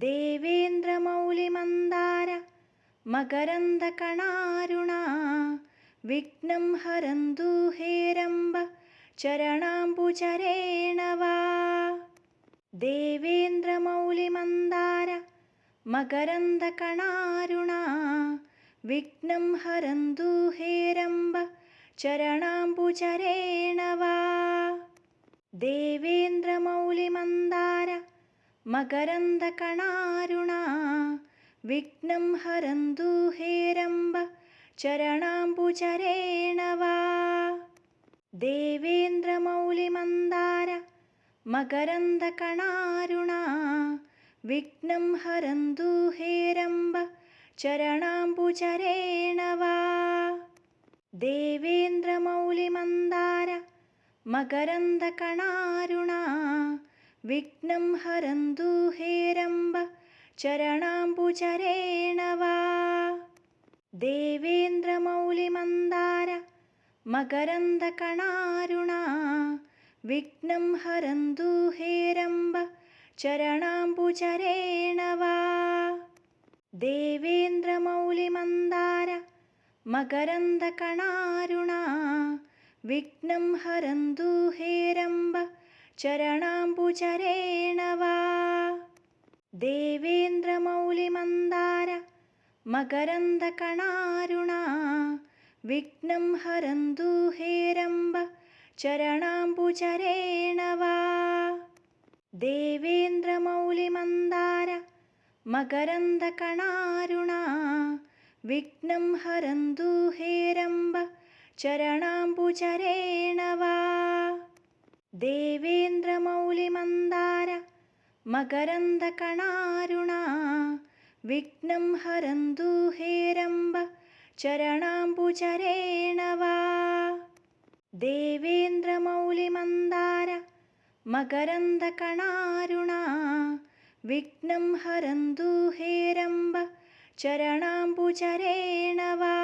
देवेन्द्रमौलिमन्दार मकरन्दकणारुणा विघ्नं हरन्तु हेरम्ब चरणाम्बुजरेण वा। देवेन्द्रमौलिमन्दार मकरन्दकणारुणा विघ्नं हरन्तु हेरम्ब चरणाम्बुजरेण वा। देवेन्द्रमौलिमन्दार मकरन्दकणारुणा विघ्नं हरन्तु हेरम्ब चरणाम्बुजरेण वा। देवेन्द्रमौलिमन्दार मकरन्दकणारुणा विघ्नं हरन्तु हेरम्ब चरणाम्बुजरेण वा। देवेन्द्रमौलिमन्दार मकरन्दकणारुणा विघ्नं हरन्तु हेरम्ब चरणाम्बुजरेण वा। देवेन्द्रमौलिमन्दार मकरन्दकणारुणा विघ्नं हरन्तु हेरम्ब चरणाम्बुजरेण वा। देवेन्द्रमौलिमन्दार मकरन्दकणारुणा विघ्नं हरन्तु हेरम्ब चरणाम्बुजरेण वा। देवेन्द्रमौलिमन्दार मकरन्दकणारुणा विघ्नं हरन्तु हेरम्ब चरणाम्बुजरेण वा। देवेन्द्रमौलिमन्दार मकरन्दकणारुणा विघ्नं हरन्तु हेरम्ब चरणाम्बुजरेण वा। देवेन्द्रमौलिमन्दार मकरन्दकणारुणा विघ्नं हरन्तु हेरम्ब चरणाम्बुजरेण वा। देवेन्द्रमौलिमन्दार मकरन्दकणारुणा विघ्नं हरन्तु हेरम्ब चरणाम्बुजरेण वा।